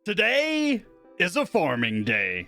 Today is a farming day.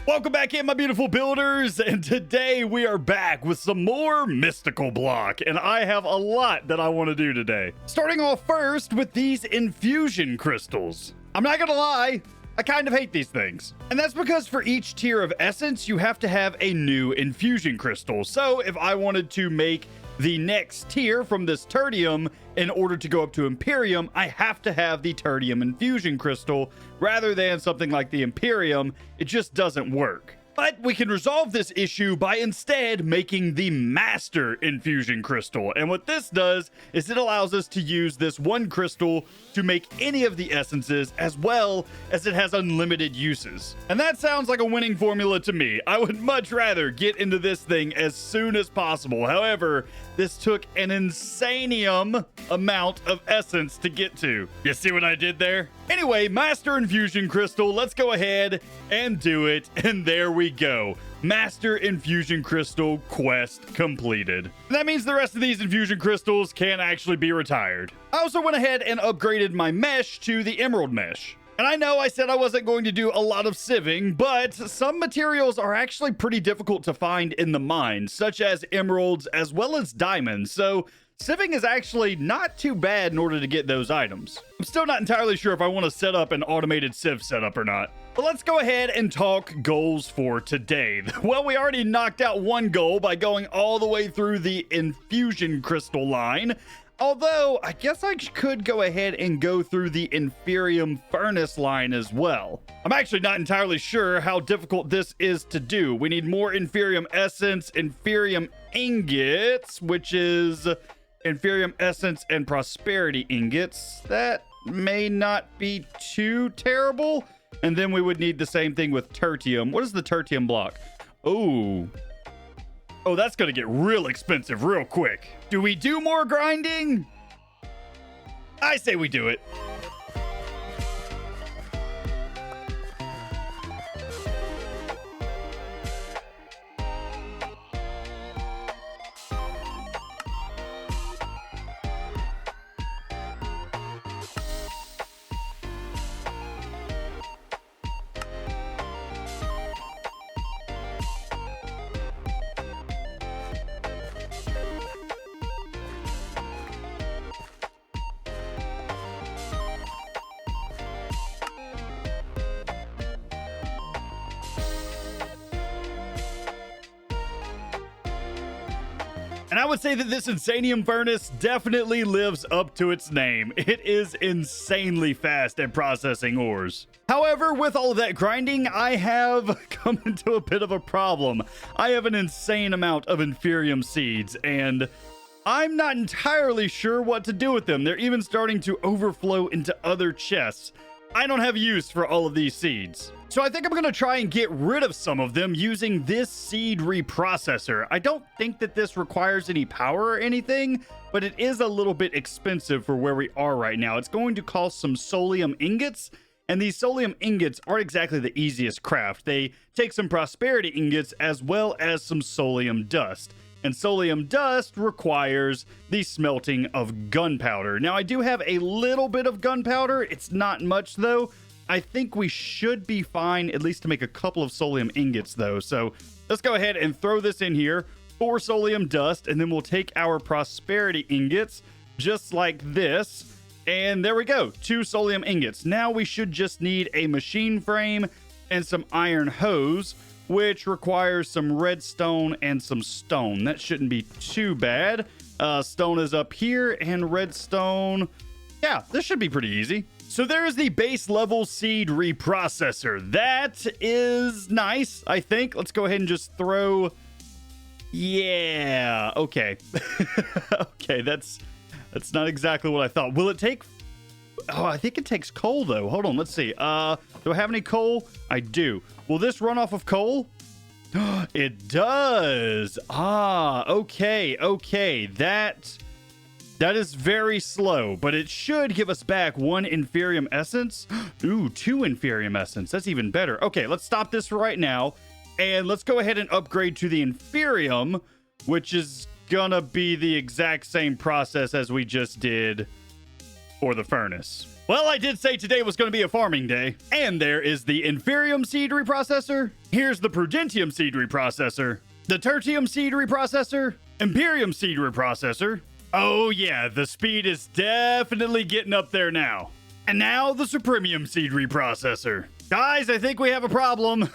Welcome back in, my beautiful builders, and today we are back with some more mystical block, and I have a lot that I want to do today. Starting off first with these infusion crystals. I'm not gonna lie, I kind of hate these things. And that's because for each tier of essence, you have to have a new infusion crystal. So if I wanted to make the next tier from this tertium in order to go up to Imperium, I have to have the tertium infusion crystal rather than something like the Imperium. It just doesn't work. But we can resolve this issue by instead making the Master Infusion Crystal. And what this does is it allows us to use this one crystal to make any of the essences, as well as it has unlimited uses. And that sounds like a winning formula to me. I would much rather get into this thing as soon as possible. However, this took an insanium amount of essence to get to. You see what I did there? Anyway, Master Infusion Crystal, let's go ahead and do it. And there we go. Master Infusion Crystal quest completed. That means the rest of these infusion crystals can actually be retired. I also went ahead and upgraded my mesh to the emerald mesh. And I know I said I wasn't going to do a lot of sieving, but some materials are actually pretty difficult to find in the mine, such as emeralds as well as diamonds. So sieving is actually not too bad in order to get those items. I'm still not entirely sure if I want to set up an automated sieve setup or not. But let's go ahead and talk goals for today. Well, we already knocked out one goal by going all the way through the infusion crystal line. Although, I guess I could go ahead and go through the Inferium furnace line as well. I'm actually not entirely sure how difficult this is to do. We need more Inferium essence, Inferium ingots, which is Inferium essence and prosperity ingots. That may not be too terrible. And then we would need the same thing with tertium. What is the tertium block? Oh, that's going to get real expensive real quick. Do we do more grinding? I say we do it. And I would say that this Insanium furnace definitely lives up to its name. It is insanely fast at processing ores. However, with all of that grinding, I have come into a bit of a problem. I have an insane amount of Inferium seeds, and I'm not entirely sure what to do with them. They're even starting to overflow into other chests. I don't have use for all of these seeds. So I think I'm going to try and get rid of some of them using this seed reprocessor. I don't think that this requires any power or anything, but it is a little bit expensive for where we are right now. It's going to cost some solium ingots, and these solium ingots aren't exactly the easiest craft. They take some prosperity ingots as well as some solium dust. And solium dust requires the smelting of gunpowder. Now, I do have a little bit of gunpowder. It's not much, though. I think we should be fine, at least to make a couple of solium ingots, though. So let's go ahead and throw this in here, 4 solium dust, and then we'll take our prosperity ingots, just like this. And there we go, 2 solium ingots. Now we should just need a machine frame and some iron hose, which requires some redstone and some stone. That shouldn't be too bad. Stone is up here, and redstone, yeah, this should be pretty easy. So there is the base level seed reprocessor. That is nice, I think. Let's go ahead and just throw... Yeah, okay. Okay, that's That's not exactly what I thought. Will it take... Oh, I think it takes coal, though. Hold on, let's see. Do I have any coal? I do. Will this run off of coal? It does. Ah, okay. That is very slow, but it should give us back 1 Inferium Essence. Ooh, 2 Inferium Essence. That's even better. Okay, let's stop this right now, and let's go ahead and upgrade to the Inferium, which is gonna be the exact same process as we just did for the furnace. Well, I did say today was going to be a farming day. And there is the Inferium seed reprocessor. Here's the Prudentium seed reprocessor. The Tertium seed reprocessor. Imperium seed reprocessor. Oh yeah, the speed is definitely getting up there now. And now the Supremium seed reprocessor. Guys, I think we have a problem.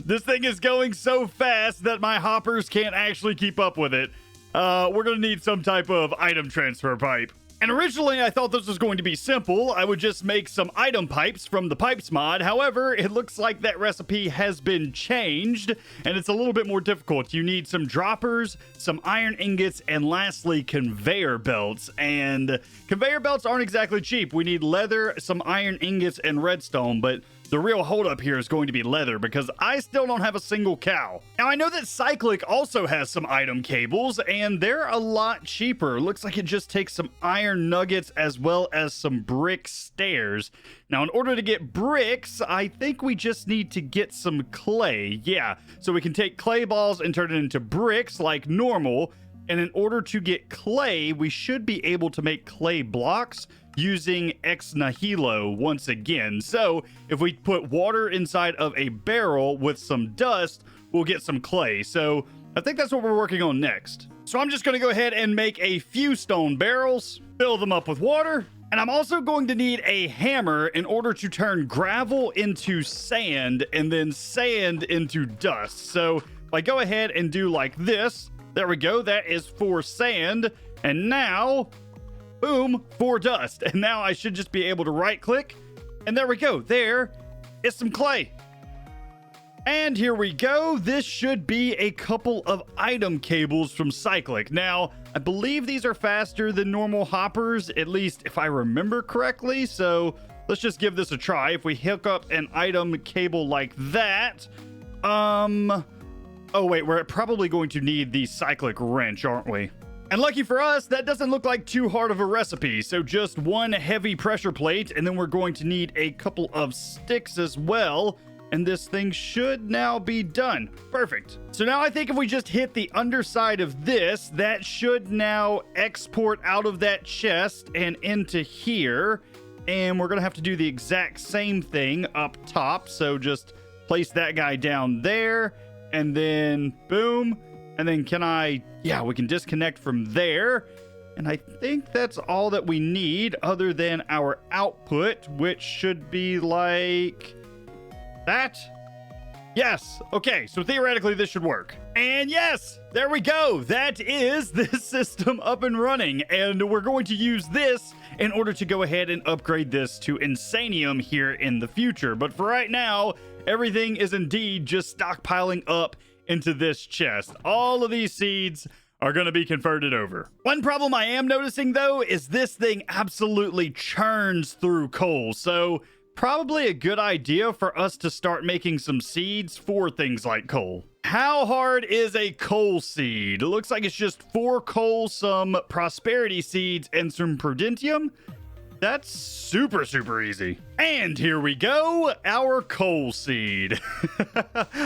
This thing is going so fast that my hoppers can't actually keep up with it. We're going to need some type of item transfer pipe. And originally, I thought this was going to be simple. I would just make some item pipes from the pipes mod. However, it looks like that recipe has been changed, and it's a little bit more difficult. You need some droppers, some iron ingots, and lastly, conveyor belts. And conveyor belts aren't exactly cheap. We need leather, some iron ingots, and redstone, but the real holdup here is going to be leather because I still don't have a single cow. Now, I know that Cyclic also has some item cables, and they're a lot cheaper. Looks like it just takes some iron nuggets as well as some brick stairs. Now, in order to get bricks, I think we just need to get some clay. Yeah, so we can take clay balls and turn it into bricks like normal. And in order to get clay, we should be able to make clay blocks using ex nihilo once again. So if we put water inside of a barrel with some dust, we'll get some clay. So I think that's what we're working on next. So I'm just going to go ahead and make a few stone barrels, fill them up with water. And I'm also going to need a hammer in order to turn gravel into sand and then sand into dust. So if I go ahead and do like this, there we go. That is for sand. And now, boom, for dust. And now I should just be able to right click. And there we go. There is some clay. And here we go. This should be a couple of item cables from Cyclic. Now, I believe these are faster than normal hoppers, at least if I remember correctly. So let's just give this a try. If we hook up an item cable like that, oh wait, we're probably going to need the Cyclic wrench, aren't we? And lucky for us, that doesn't look like too hard of a recipe. So just one heavy pressure plate, and then we're going to need a couple of sticks as well. And this thing should now be done. Perfect. So now I think if we just hit the underside of this, that should now export out of that chest and into here. And we're gonna have to do the exact same thing up top. So just place that guy down there. And then boom. And then we can disconnect from there. And I think that's all that we need other than our output, which should be like that. Yes. Okay. So theoretically this should work. And yes, there we go. That is this system up and running. And we're going to use this in order to go ahead and upgrade this to Insanium here in the future. But for right now, everything is indeed just stockpiling up into this chest. All of these seeds are going to be converted over. One problem I am noticing though is this thing absolutely churns through coal. So probably a good idea for us to start making some seeds for things like coal. How hard is a coal seed? It looks like it's just 4 coal, some prosperity seeds, and some prudentium. That's super, super easy. And here we go, our coal seed.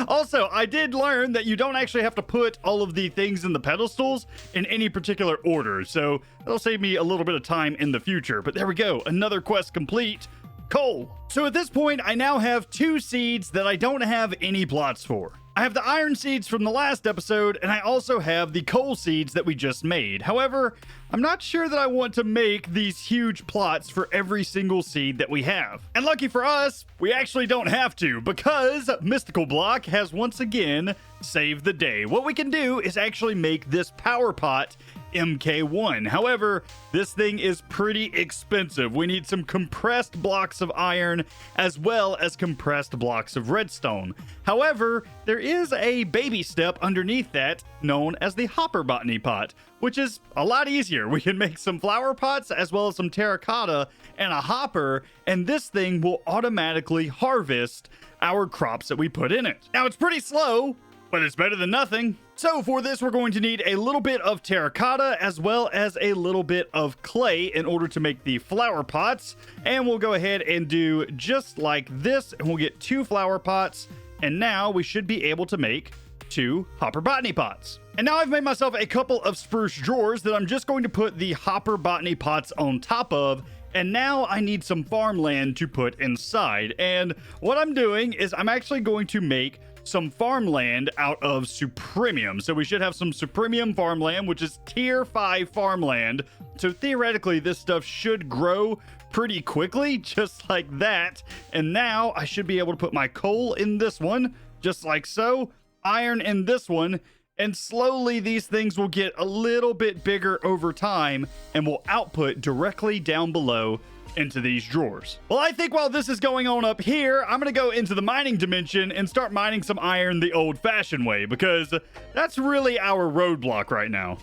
Also, I did learn that you don't actually have to put all of the things in the pedestals in any particular order. So that'll save me a little bit of time in the future. But there we go, another quest complete. Coal. So at this point, I now have 2 seeds that I don't have any plots for. I have the iron seeds from the last episode, and I also have the coal seeds that we just made. However, I'm not sure that I want to make these huge plots for every single seed that we have. And lucky for us, we actually don't have to, because Mystical Block has once again saved the day. What we can do is actually make this PowerPot MK1. However, this thing is pretty expensive. We need some compressed blocks of iron as well as compressed blocks of redstone. However, there is a baby step underneath that known as the hopper botany pot, which is a lot easier. We can make some flower pots as well as some terracotta and a hopper, and this thing will automatically harvest our crops that we put in it. Now, it's pretty slow, but it's better than nothing. So for this, we're going to need a little bit of terracotta as well as a little bit of clay in order to make the flower pots. And we'll go ahead and do just like this, and we'll get 2 flower pots. And now we should be able to make 2 hopper botany pots. And now I've made myself a couple of spruce drawers that I'm just going to put the hopper botany pots on top of. And now I need some farmland to put inside. And what I'm doing is I'm actually going to make some farmland out of supremium. So we should have some supremium farmland, which is tier 5 farmland. So theoretically, this stuff should grow pretty quickly, just like that. And now I should be able to put my coal in this one, just like so, iron in this one, and slowly these things will get a little bit bigger over time and will output directly down below into these drawers. Well, I think while this is going on up here, I'm gonna go into the mining dimension and start mining some iron the old-fashioned way, because that's really our roadblock right now.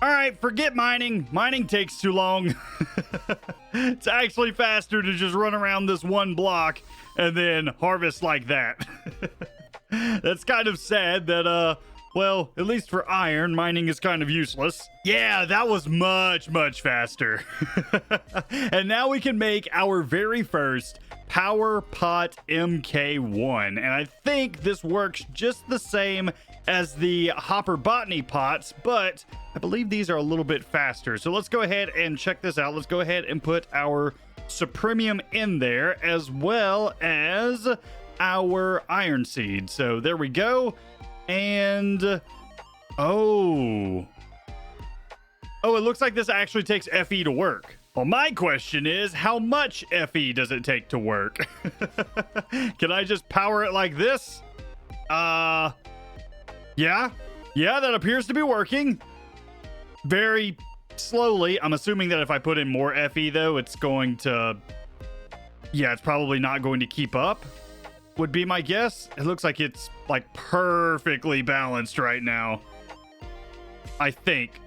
All right, forget mining. Mining takes too long. It's actually faster to just run around this one block and then harvest like that. That's kind of sad that, well, at least for iron, mining is kind of useless. Yeah, that was much, much faster. And now we can make our very first PowerPot MK1. And I think this works just the same as the hopper botany pots, but I believe these are a little bit faster. So let's go ahead and check this out. Let's go ahead and put our supremium in there as well as our iron seed. So there we go. And oh, it looks like this actually takes FE to work. Well, my question is, how much FE does it take to work? Can I just power it like this? Yeah, that appears to be working very slowly. I'm assuming that if I put in more FE though, it's going to, yeah, it's probably not going to keep up, would be my guess. It looks like it's like perfectly balanced right now, I think.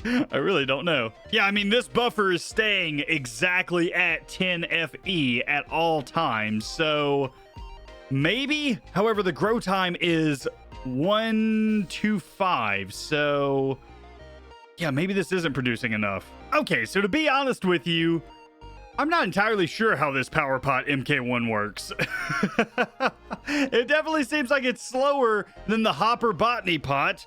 I really don't know. Yeah, I mean, this buffer is staying exactly at 10 FE at all times, so maybe. However, the grow time is 125, so yeah, maybe this isn't producing enough. Okay, so to be honest with you, I'm not entirely sure how this PowerPot MK1 works. It definitely seems like it's slower than the hopper botany pot,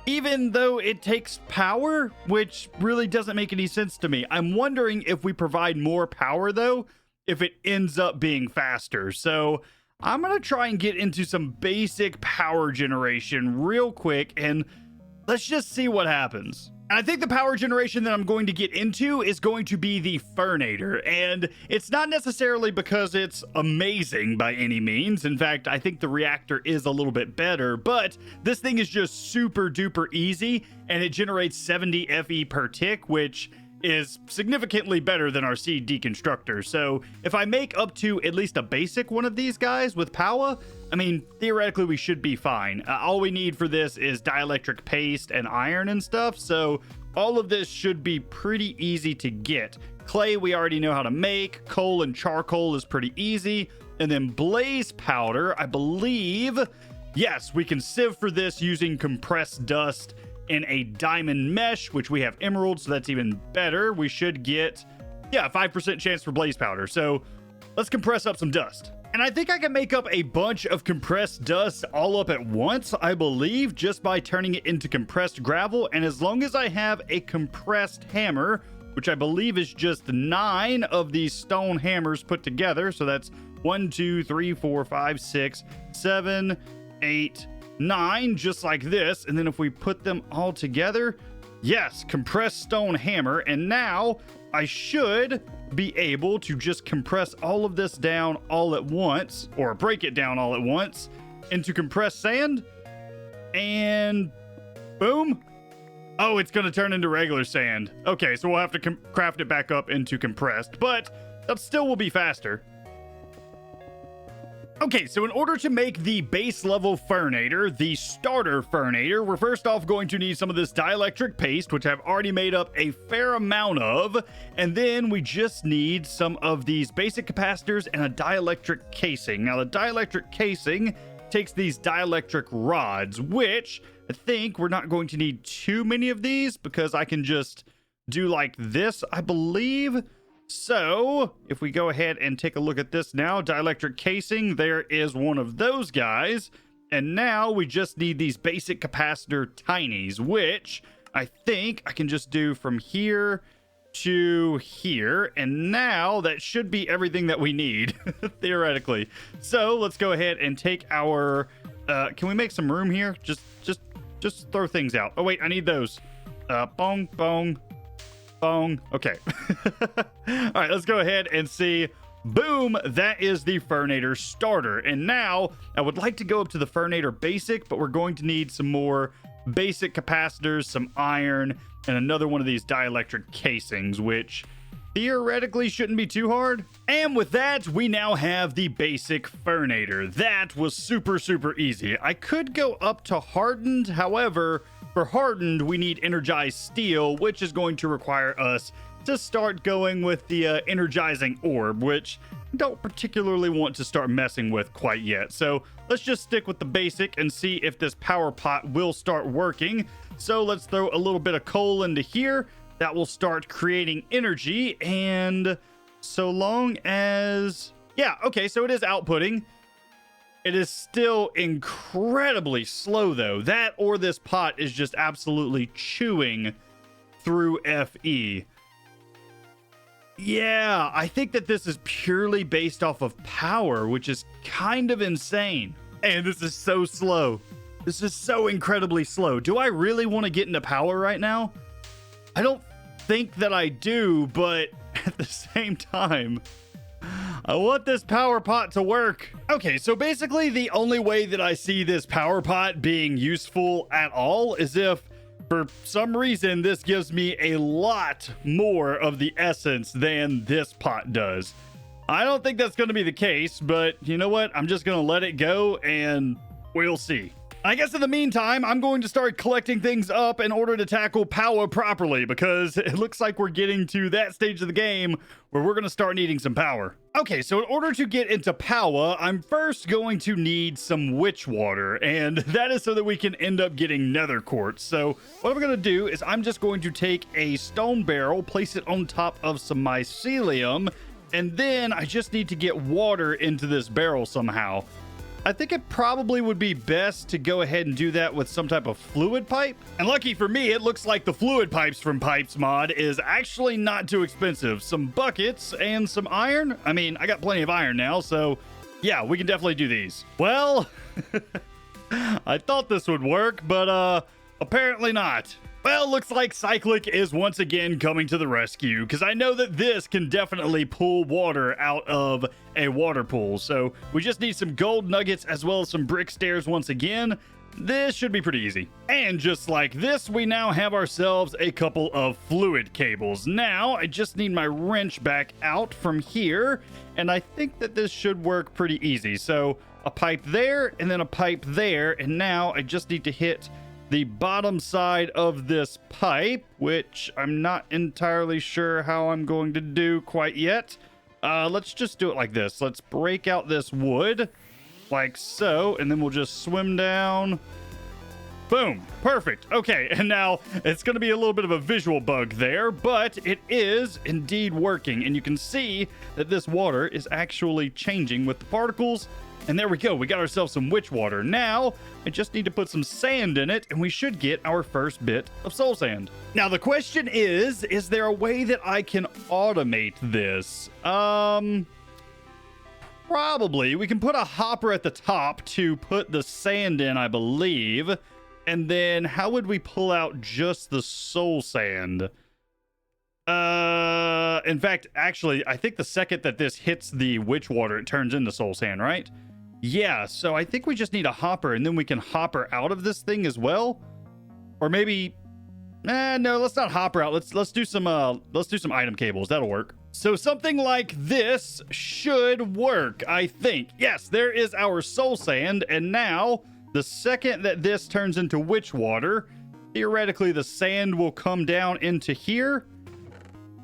even though it takes power, which really doesn't make any sense to me. I'm wondering if we provide more power though, if it ends up being faster. So I'm gonna try and get into some basic power generation real quick, and let's just see what happens. And I think the power generation that I'm going to get into is going to be the Fernator, and it's not necessarily because it's amazing by any means. In fact, I think the Reactor is a little bit better, but this thing is just super duper easy, and it generates 70 FE per tick, which is significantly better than our seed deconstructor. So if I make up to at least a basic one of these guys with Powah, I mean, theoretically we should be fine. All we need for this is dielectric paste and iron and stuff, so all of this should be pretty easy to get. Clay we already know how to make. Coal and charcoal is pretty easy. And then blaze powder, I believe, yes, we can sieve for this using compressed dust in a diamond mesh, which we have emeralds, so that's even better. We should get, yeah, 5% chance for blaze powder. So let's compress up some dust. And I think I can make up a bunch of compressed dust all up at once, I believe, just by turning it into compressed gravel. And as long as I have a compressed hammer, which I believe is just 9 of these stone hammers put together. So that's 1, 2, 3, 4, 5, 6, 7, 8, 9, just like this. And then if we put them all together, yes, compressed stone hammer. And now I should be able to just compress all of this down all at once, or break it down all at once into compressed sand. And Boom. Oh, it's going to turn into regular sand. Okay, so we'll have to craft it back up into compressed, but that still will be faster. Okay, so in order to make the base level Furnator, the starter Furnator, we're first off going to need some of this dielectric paste, which I've already made up a fair amount of. And then we just need some of these basic capacitors and a dielectric casing. Now, the dielectric casing takes these dielectric rods, which I think we're not going to need too many of these because I can just do like this, I believe. So if we go ahead and take a look at this now, dielectric casing, there is one of those guys. And now we just need these basic capacitor tinies, which I think I can just do from here to here. And now that should be everything that we need, theoretically. So let's go ahead and take our, can we make some room here? Just throw things out. Oh wait, I need those. Bong, bong. Okay. All right, let's go ahead and see. Boom, that is the Furnator starter. And now I would like to go up to the Furnator basic, but we're going to need some more basic capacitors, some iron, and another one of these dielectric casings, which theoretically shouldn't be too hard. And with that, we now have the basic Furnator. That was super easy. I could go up to hardened, however, for hardened, we need energized steel, which is going to require us to start going with the energizing orb, which I don't particularly want to start messing with quite yet. So let's just stick with the basic and see if this power pot will start working. So let's throw a little bit of coal into here. That will start creating energy. And so long as, yeah, okay, so it is outputting. It is still incredibly slow, though. That or this pot is just absolutely chewing through FE. Yeah, I think that this is purely based off of power, which is kind of insane. And this is so slow. This is so incredibly slow. Do I really want to get into power right now? I don't think that I do, but at the same time, I want this power pot to work. Okay, so basically the only way that I see this power pot being useful at all is if for some reason this gives me a lot more of the essence than this pot does. I don't think that's going to be the case, but you know what? I'm just going to let it go and we'll see. I guess in the meantime, I'm going to start collecting things up in order to tackle Powah properly, because it looks like we're getting to that stage of the game where we're going to start needing some power. Okay, so in order to get into Powah, I'm first going to need some witch water, and that is so that we can end up getting nether quartz. So what I'm going to do is I'm just going to take a stone barrel, place it on top of some mycelium, and then I just need to get water into this barrel somehow. I think it probably would be best to go ahead and do that with some type of fluid pipe. And lucky for me, it looks like the fluid pipes from Pipes Mod is actually not too expensive. Some buckets and some iron. I mean, I got plenty of iron now, so yeah, we can definitely do these. Well, I thought this would work, but apparently not. Well, looks like Cyclic is once again coming to the rescue, because I know that this can definitely pull water out of a water pool. So we just need some gold nuggets as well as some brick stairs once again. This should be pretty easy. And just like this, we now have ourselves a couple of fluid cables. Now, I just need my wrench back out from here, and I think that this should work pretty easy. So a pipe there, and then a pipe there, and now I just need to hit the bottom side of this pipe, which I'm not entirely sure how I'm going to do quite yet. Let's just do it like this. Let's break out this wood like so, and then we'll just swim down. Boom. Perfect. Okay, and now it's going to be a little bit of a visual bug there, but it is indeed working, and you can see that this water is actually changing with the particles. And there we go. We got ourselves some witch water. Now, I just need to put some sand in it, and we should get our first bit of soul sand. Now, the question is there a way that I can automate this? Probably. We can put a hopper at the top to put the sand in, I believe. And then how would we pull out just the soul sand? In fact, actually, I think the second that this hits the witch water, it turns into soul sand, right? Yeah, so I think we just need a hopper, and then we can hopper out of this thing as well. Or maybe, no, let's not hopper out. Let's do some item cables. That'll work. So something like this should work, I think. Yes, there is our soul sand. And now the second that this turns into witch water, theoretically the sand will come down into here.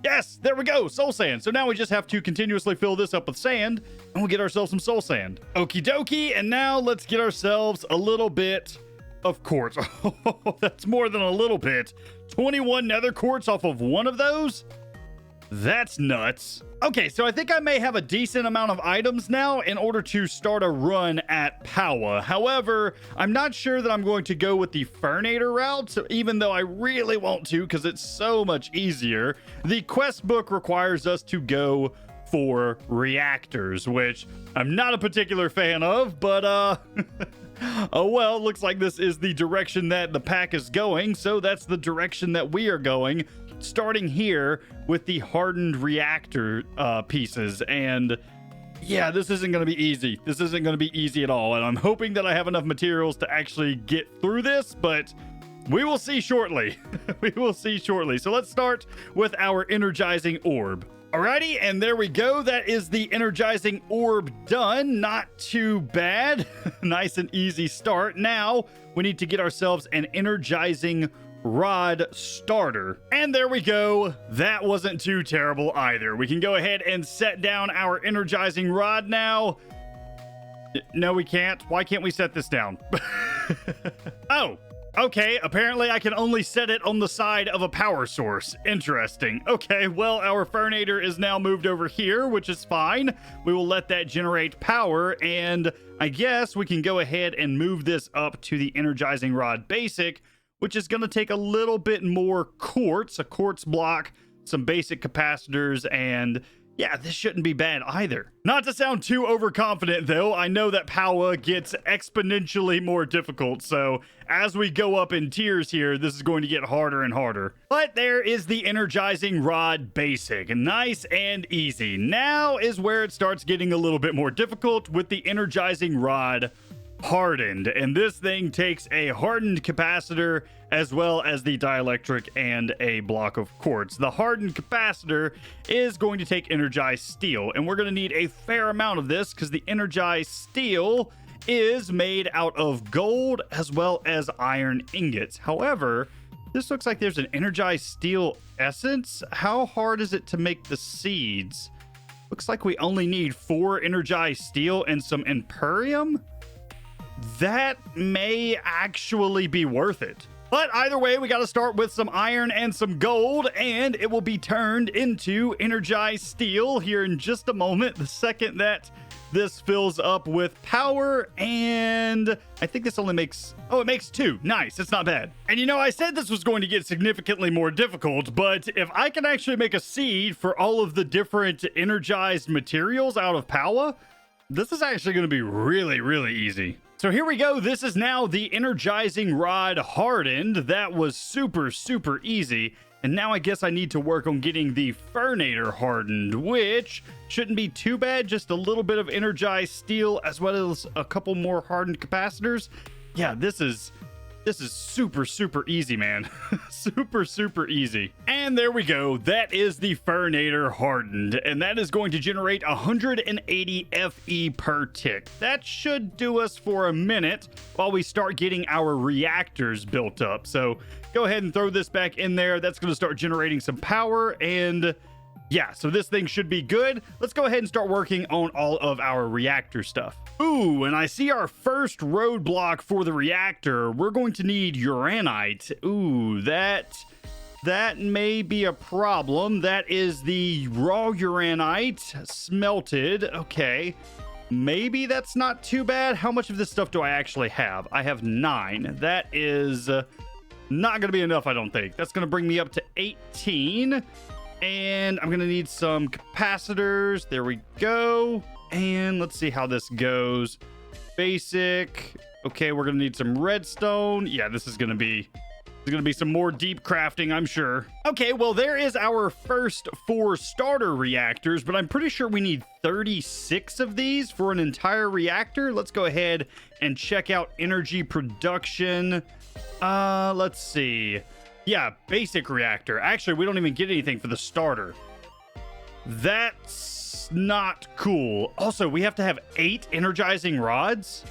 Yes, there we go, soul sand. So now we just have to continuously fill this up with sand and we'll get ourselves some soul sand. Okie dokie, and now let's get ourselves a little bit of quartz. Oh, that's more than a little bit. 21 nether quartz off of one of those? That's nuts. Okay, so I think I may have a decent amount of items now in order to start a run at Powah. However, I'm not sure that I'm going to go with the Fernator route, so even though I really want to because it's so much easier. The quest book requires us to go for reactors, which I'm not a particular fan of, but oh well, looks like this is the direction that the pack is going, so that's the direction that we are going. Starting here with the hardened reactor pieces. And yeah, this isn't going to be easy. This isn't going to be easy at all. And I'm hoping that I have enough materials to actually get through this, but we will see shortly. We will see shortly. So let's start with our energizing orb. Alrighty, and there we go. That is the energizing orb done. Not too bad. Nice and easy start. Now we need to get ourselves an energizing rod starter, and there we go. That wasn't too terrible either. We can go ahead and set down our energizing rod now. No, we can't. Why can't we set this down? Oh, okay. Apparently I can only set it on the side of a power source. Interesting. Okay, well, our Fernator is now moved over here, which is fine. We will let that generate power, and I guess we can go ahead and move this up to the energizing rod basic, which is going to take a little bit more quartz, a quartz block, some basic capacitors, and yeah, this shouldn't be bad either. Not to sound too overconfident, though, I know that Powah gets exponentially more difficult, so as we go up in tiers here, this is going to get harder and harder. But there is the energizing rod basic, nice and easy. Now is where it starts getting a little bit more difficult with the energizing rod hardened, and this thing takes a hardened capacitor as well as the dielectric and a block of quartz. The hardened capacitor is going to take energized steel, and we're going to need a fair amount of this because the energized steel is made out of gold as well as iron ingots. However, this looks like there's an energized steel essence. How hard is it to make the seeds? Looks like we only need 4 energized steel and some Imperium. That may actually be worth it. But either way, we got to start with some iron and some gold, and it will be turned into energized steel here in just a moment. The second that this fills up with power, and I think this only makes, oh, it makes 2. Nice, it's not bad. And you know, I said this was going to get significantly more difficult, but if I can actually make a seed for all of the different energized materials out of Powah, this is actually going to be really, really easy. So here we go. This is now the energizing rod hardened. That was super, super easy. And now I guess I need to work on getting the Fernator hardened, which shouldn't be too bad. Just a little bit of energized steel as well as a couple more hardened capacitors. Yeah, this is super, super easy, man. Super, super easy. And there we go. That is the Fernator hardened, and that is going to generate 180 FE per tick. That should do us for a minute while we start getting our reactors built up. So go ahead and throw this back in there. That's going to start generating some power, and yeah, so this thing should be good. Let's go ahead and start working on all of our reactor stuff. Ooh, and I see our first roadblock for the reactor. We're going to need uranite. Ooh, that may be a problem. That is the raw uranite smelted. Okay, maybe that's not too bad. How much of this stuff do I actually have? I have 9. That is not going to be enough, I don't think. That's going to bring me up to 18. And I'm going to need some capacitors. There we go. And let's see how this goes. Basic. Okay, we're going to need some redstone. Yeah, this is going to be There's gonna be some more deep crafting, I'm sure. Okay, well, there is our first 4 starter reactors, but I'm pretty sure we need 36 of these for an entire reactor. Let's go ahead and check out energy production. Let's see. Yeah, basic reactor. Actually, we don't even get anything for the starter. That's not cool. Also, we have to have 8 energizing rods.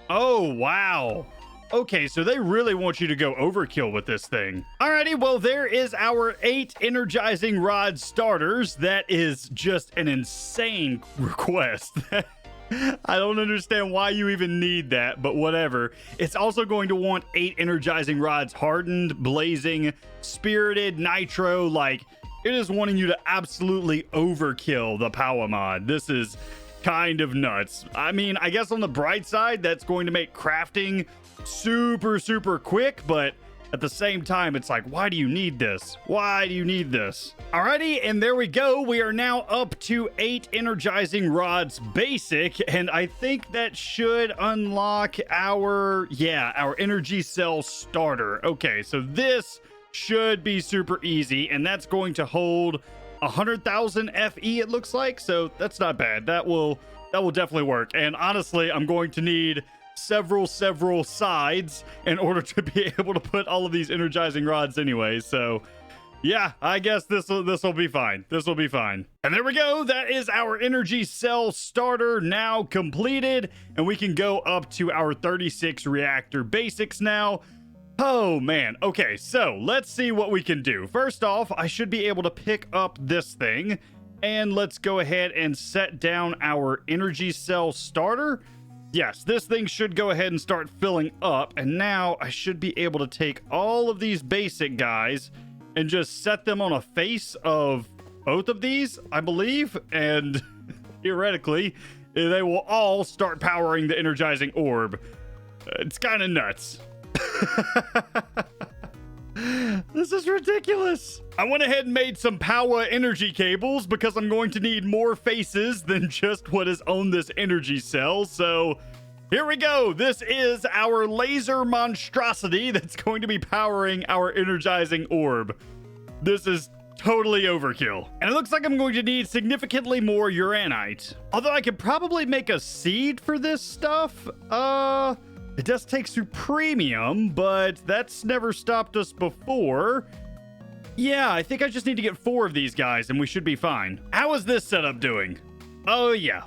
Oh, wow. Okay, so they really want you to go overkill with this thing. Alrighty, well, there is our 8 energizing rod starters. That is just an insane request. I don't understand why you even need that, but whatever. It's also going to want 8 energizing rods, hardened, blazing, spirited, nitro. Like, it is wanting you to absolutely overkill the Powah mod. This is kind of nuts. I mean, I guess on the bright side, that's going to make crafting super, super quick, but at the same time, it's like, why do you need this? Why do you need this? Alrighty, and there we go. We are now up to 8 energizing rods basic, and I think that should unlock our energy cell starter. Okay, so this should be super easy, and that's going to hold 100,000 FE, it looks like, so that's not bad. That will definitely work. And honestly, I'm going to need several sides in order to be able to put all of these energizing rods anyway. So yeah, I guess this will be fine. This will be fine. And there we go. That is our energy cell starter now completed, and we can go up to our 36 reactor basics now. Oh man. Okay, so let's see what we can do. First off, I should be able to pick up this thing, and let's go ahead and set down our energy cell starter. Yes, this thing should go ahead and start filling up, and now I should be able to take all of these basic guys and just set them on a face of both of these, I believe, and theoretically, they will all start powering the energizing orb. It's kind of nuts. This is ridiculous. I went ahead and made some Powah energy cables because I'm going to need more faces than just what is on this energy cell. So here we go. This is our laser monstrosity that's going to be powering our energizing orb. This is totally overkill. And it looks like I'm going to need significantly more uranite. Although I could probably make a seed for this stuff. It does take supremium, but that's never stopped us before. Yeah, I think I just need to get 4 of these guys and we should be fine. How is this setup doing? Oh yeah,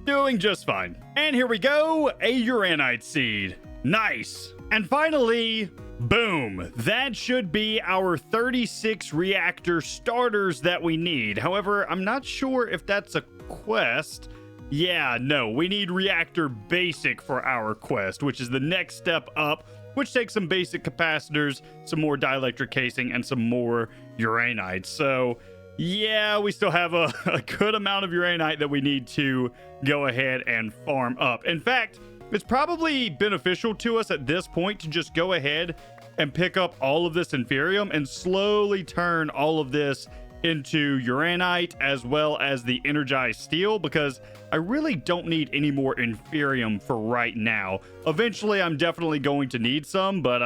doing just fine. And here we go, a uranite seed. Nice. And finally, boom. That should be our 36 reactor starters that we need. However, I'm not sure if that's a quest. Yeah, no, we need reactor basic for our quest, which is the next step up, which takes some basic capacitors, some more dielectric casing, and some more uranite. So yeah, we still have a good amount of uranite that we need to go ahead and farm up. In fact, it's probably beneficial to us at this point to just go ahead and pick up all of this inferium and slowly turn all of this into uranite as well as the energized steel, because I really don't need any more inferium for right now. Eventually, I'm definitely going to need some, but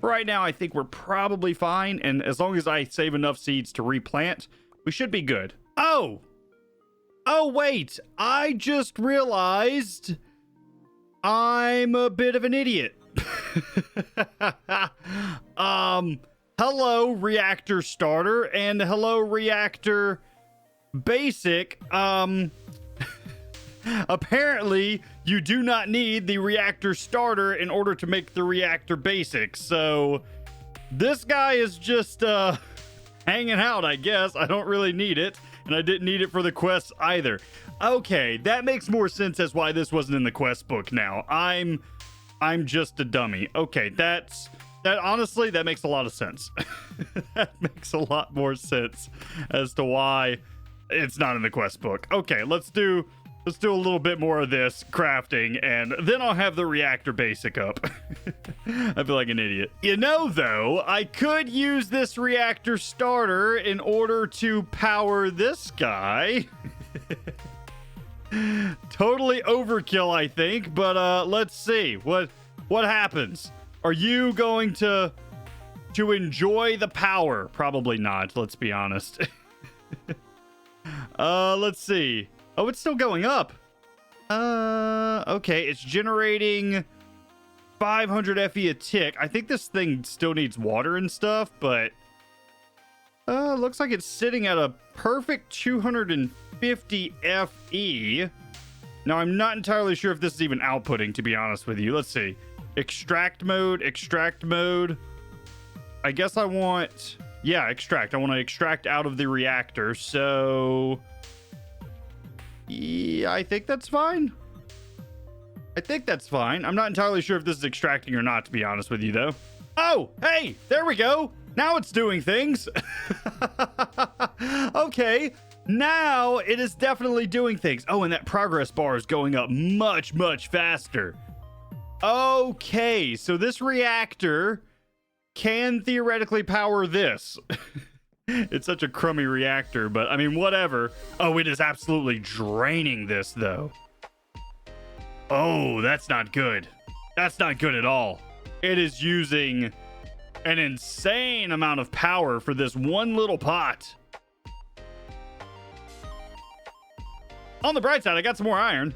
for right now, I think we're probably fine. And as long as I save enough seeds to replant, we should be good. Oh, wait, I just realized I'm a bit of an idiot. Hello, reactor starter, and hello, reactor basic. Apparently, you do not need the reactor starter in order to make the reactor basic. So this guy is just hanging out, I guess. I don't really need it, and I didn't need it for the quests either. Okay, that makes more sense as why this wasn't in the quest book now. I'm just a dummy. Okay, that honestly, that makes a lot of sense. That makes a lot more sense as to why it's not in the quest book. Okay, let's do a little bit more of this crafting, and then I'll have the reactor basic up. I feel like an idiot. You know, though, I could use this reactor starter in order to power this guy. Totally overkill, I think, but let's see what happens. Are you going to enjoy the power? Probably not, let's be honest. Let's see. Oh, it's still going up. Okay, it's generating 500 FE a tick. I think this thing still needs water and stuff, but looks like it's sitting at a perfect 250 FE. Now, I'm not entirely sure if this is even outputting, to be honest with you. Let's see. Extract mode, extract mode. I guess I want... Yeah, extract. I want to extract out of the reactor, so... Yeah, I think that's fine. I think that's fine. I'm not entirely sure if this is extracting or not, to be honest with you, though. Oh, hey, there we go. Now it's doing things. Okay, now it is definitely doing things. Oh, and that progress bar is going up much, much faster. Okay, so this reactor can theoretically power this. It's such a crummy reactor, but I mean, whatever. Oh, it is absolutely draining this, though. Oh, that's not good. That's not good at all. It is using an insane amount of power for this one little pot. On the bright side, I got some more iron.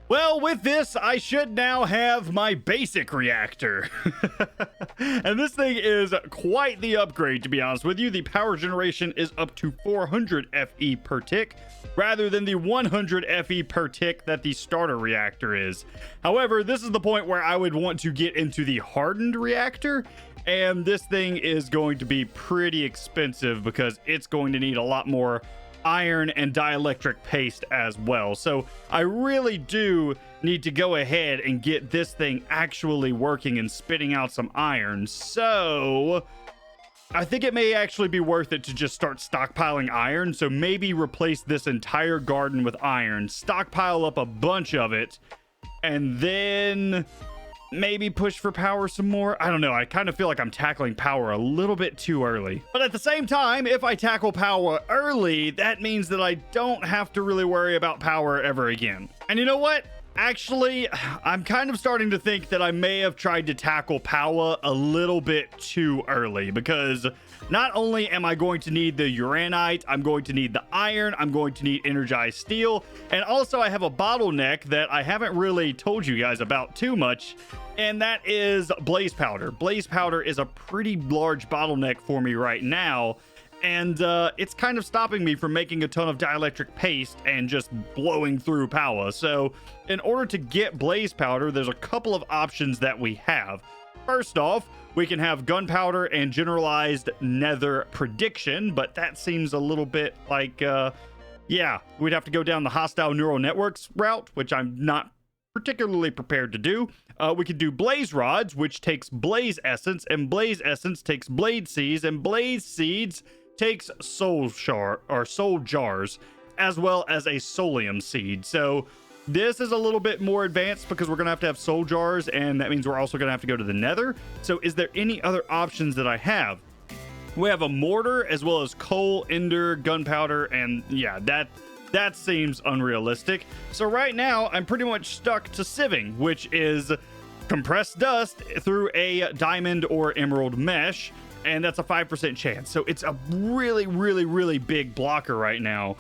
Well, with this, I should now have my basic reactor. And this thing is quite the upgrade, to be honest with you. The power generation is up to 400 FE per tick, rather than the 100 FE per tick that the starter reactor is. However, this is the point where I would want to get into the hardened reactor, and this thing is going to be pretty expensive because it's going to need a lot more iron and dielectric paste as well. So I really do need to go ahead and get this thing actually working and spitting out some iron. So I think it may actually be worth it to just start stockpiling iron. So maybe replace this entire garden with iron, stockpile up a bunch of it, and then maybe push for power some more. I don't know. I kind of feel like I'm tackling power a little bit too early. But at the same time, if I tackle power early, that means that I don't have to really worry about power ever again. And you know what? Actually, I'm kind of starting to think that I may have tried to tackle Powah a little bit too early, because not only am I going to need the uranite, I'm going to need the iron, I'm going to need energized steel, and also I have a bottleneck that I haven't really told you guys about too much, and that is blaze powder. Blaze powder is a pretty large bottleneck for me right now, and it's kind of stopping me from making a ton of dielectric paste and just blowing through Powah. So in order to get blaze powder, there's a couple of options that we have. First off, we can have gunpowder and generalized nether prediction, but that seems a little bit like, yeah, we'd have to go down the hostile neural networks route, which I'm not particularly prepared to do. We could do blaze rods, which takes blaze essence, and blaze essence takes blade seeds, and blaze seeds takes soul jars, as well as a soulium seed. So this is a little bit more advanced because we're gonna have to have soul jars, and that means we're also gonna have to go to the nether. So is there any other options that I have? We have a mortar, as well as coal, ender, gunpowder, and yeah, that seems unrealistic. So right now I'm pretty much stuck to sieving, which is compressed dust through a diamond or emerald mesh, and that's a 5% chance. So it's a really, really, really big blocker right now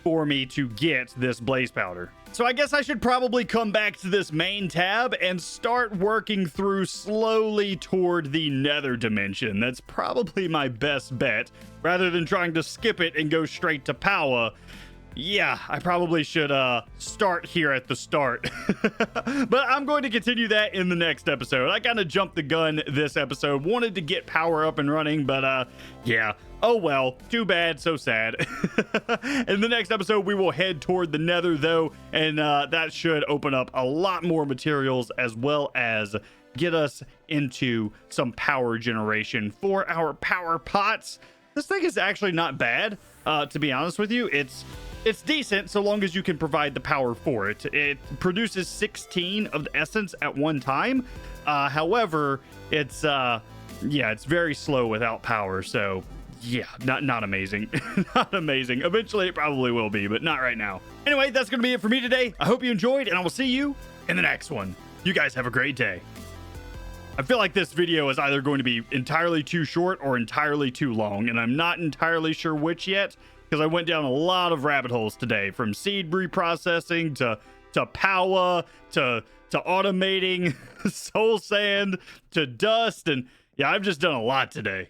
for me to get this blaze powder. So I guess I should probably come back to this main tab and start working through slowly toward the nether dimension. That's probably my best bet, rather than trying to skip it and go straight to Powah. Yeah, I probably should start here at the start. But I'm going to continue that in the next episode. I kind of jumped the gun this episode. Wanted to get power up and running, but yeah. Oh well, too bad, so sad. In the next episode, we will head toward the nether, though, and that should open up a lot more materials, as well as get us into some power generation for our power pots. This thing is actually not bad, to be honest with you. It's decent so long as you can provide the power for it. It produces 16 of the essence at one time. However, it's it's very slow without power. So yeah, not amazing. Not amazing. Eventually it probably will be, but not right now. Anyway, that's going to be it for me today. I hope you enjoyed, and I will see you in the next one. You guys have a great day. I feel like this video is either going to be entirely too short or entirely too long, and I'm not entirely sure which yet, because I went down a lot of rabbit holes today, from seed reprocessing to Powah to automating soul sand to dust, and yeah, I've just done a lot today.